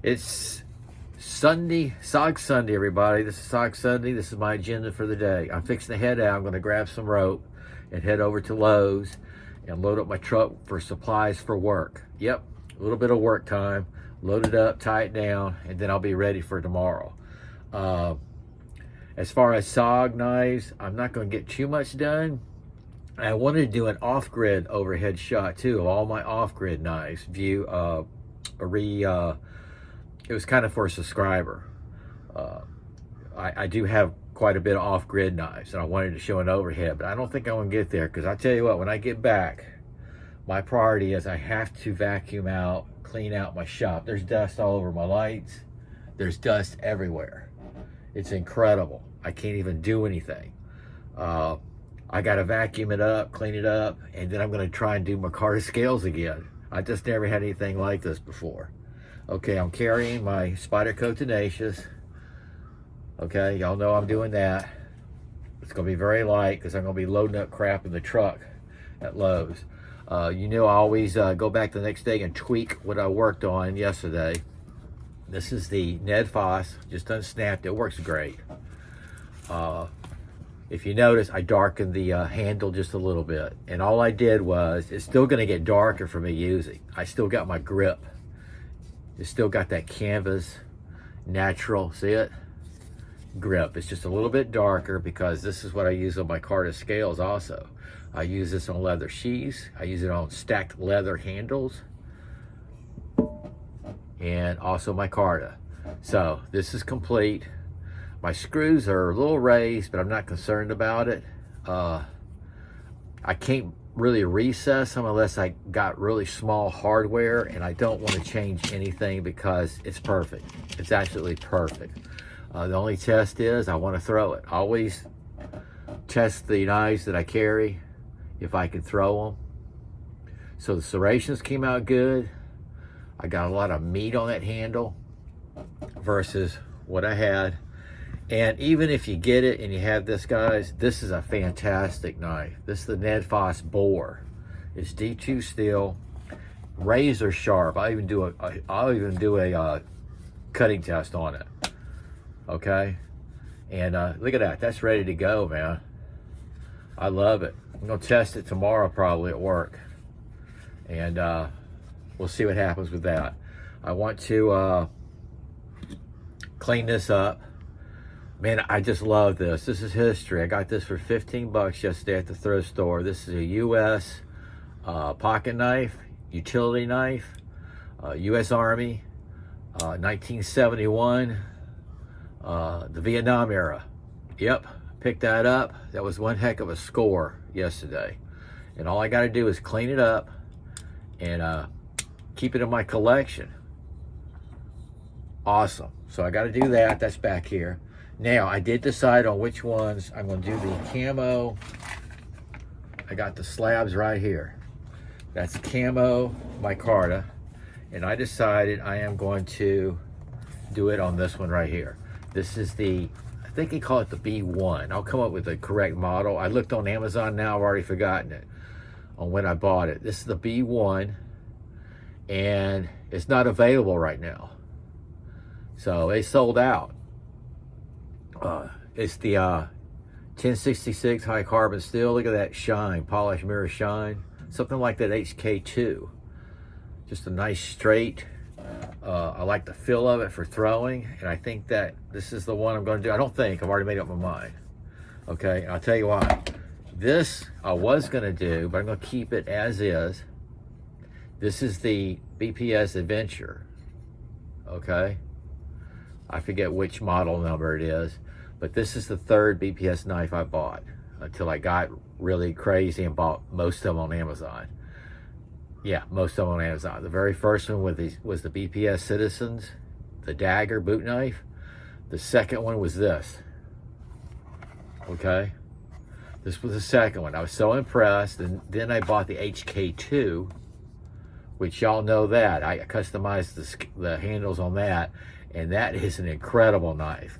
It's Sunday, SOG Sunday, everybody. This is SOG Sunday. This is my agenda for the day. I'm fixing to head out. I'm going to grab some rope and head over to Lowe's and load up my truck for supplies for work. Yep, a little bit of work time. Load it up, tie it down, and then I'll be ready for tomorrow. As far as SOG knives, I'm not going to get too much done. I wanted to do an off-grid overhead shot too of all my off-grid knives. It was kind of for a subscriber. I do have quite a bit of off-grid knives, and I wanted to show an overhead, but I don't think I'm gonna get there, because I tell you what, when I get back, my priority is I have to vacuum out, clean out my shop. There's dust all over my lights. There's dust everywhere. It's incredible. I can't even do anything. I gotta vacuum it up, clean it up, and then I'm gonna try and do my Micarta scales again. I just never had anything like this before. Okay, I'm carrying my Spyderco Tenacious. Okay, y'all know I'm doing that. It's gonna be very light because I'm gonna be loading up crap in the truck at Lowe's. You know, I always go back the next day and tweak what I worked on yesterday. This is the Ned Foss, just unsnapped. It works great. If you notice, I darkened the handle just a little bit, and all I did was, it's still gonna get darker for me using. I still got my grip. It's still got that canvas, natural, see it? Grip. It's just a little bit darker because this is what I use on my Micarta scales also. I use this on leather sheaths. I use it on stacked leather handles. And also my Micarta. So this is complete. My screws are a little raised, but I'm not concerned about it. I can't really recess them unless I got really small hardware, and I don't want to change anything because it's perfect. It's absolutely perfect. The only test is I want to throw it. I always test the knives that I carry if I can throw them. So the serrations came out good. I got a lot of meat on that handle versus what I had. And even if you get it and you have this, guys, this is a fantastic knife. This is the Ned Foss bore. It's D2 steel, razor sharp. I'll even do a cutting test on it. Okay, and look at that. That's ready to go, man. I love it. I'm gonna test it tomorrow probably at work, and we'll see what happens with that. I want to clean this up. Man, I just love this. This is history. I got this for 15 bucks yesterday at the thrift store. This is a U.S. Pocket knife, utility knife, U.S. Army, 1971, the Vietnam era. Yep, picked that up. That was one heck of a score yesterday. And all I got to do is clean it up and keep it in my collection. Awesome. So I got to do that. That's back here. Now, I did decide on which ones I'm going to do the camo. I got the slabs right here. That's camo Micarta. And I decided I am going to do it on this one right here. This is the, I think they call it the B1. I'll come up with the correct model. I looked on Amazon now, I've already forgotten it on when I bought it. This is the B1, and it's not available right now. So they sold out. It's the 1066 high carbon steel. Look at that shine, polished mirror shine. Something like that HK2. Just a nice straight. I like the feel of it for throwing, and I think that this is the one I'm going to do. I've already made up my mind. Okay, and I'll tell you why. This I was going to do, but I'm going to keep it as is. This is the BPS Adventure. Okay, I forget which model number it is, but this is the third BPS knife I bought until I got really crazy and bought most of them on Amazon. Yeah, most of them on Amazon. The very first one was the BPS Citizens, the dagger boot knife. The second one was this. Okay, this was the second one. I was so impressed, and then I bought the HK2, which y'all know that. I customized the handles on that, and that is an incredible knife.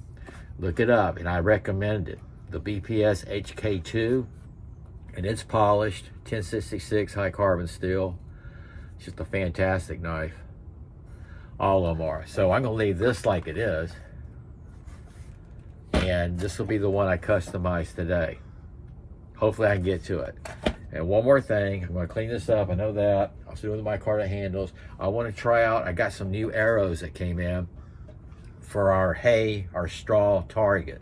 Look it up, and I recommend it. The BPS HK2, and it's polished, 1066 high carbon steel. It's just a fantastic knife. All of them are. So I'm gonna leave this like it is. And this will be the one I customize today. Hopefully I can get to it. And one more thing, I'm gonna clean this up, I know that. I'll do with my micarta handles. I wanna try out, I got some new arrows that came in for our hay, our straw target.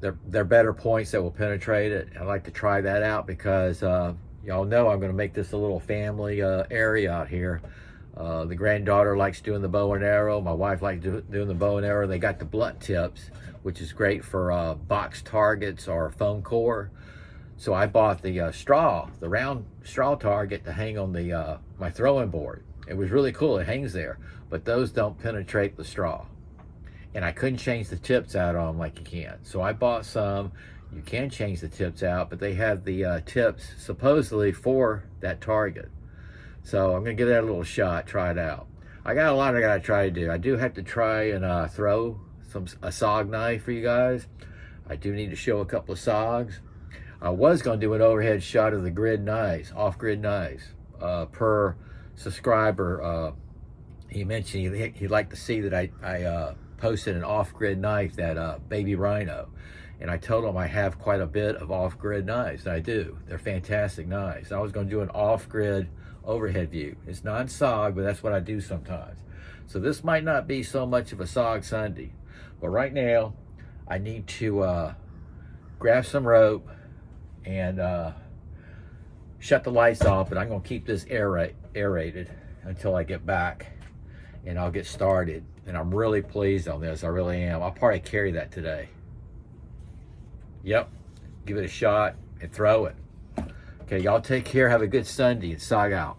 They're better points that will penetrate it. I'd like to try that out because y'all know I'm gonna make this a little family area out here. The granddaughter likes doing the bow and arrow. My wife likes doing the bow and arrow. They got the blunt tips, which is great for box targets or foam core. So I bought the straw, the round straw target to hang on the my throwing board. It was really cool. It hangs there, but those don't penetrate the straw. And I couldn't change the tips out on them like you can. So I bought some. You can change the tips out, but they have the tips supposedly for that target. So I'm gonna give that a little shot, try it out. I got a lot I gotta try to do. I do have to try and throw a SOG knife for you guys. I do need to show a couple of SOGs. I was gonna do an overhead shot of the grid knives, off-grid knives. Per subscriber, he mentioned he'd like to see that I posted an off-grid knife, that baby rhino. And I told him I have quite a bit of off-grid knives. I do. They're fantastic knives. I was gonna do an off-grid overhead view. It's non-SOG, but that's what I do sometimes. So this might not be so much of a SOG Sunday, but right now I need to grab some rope and shut the lights off, and I'm gonna keep this aerated until I get back, and I'll get started. And I'm really pleased on this, I really am. I'll probably carry that today. Yep, give it a shot and throw it. Okay, y'all take care, have a good Sunday, and SOG out.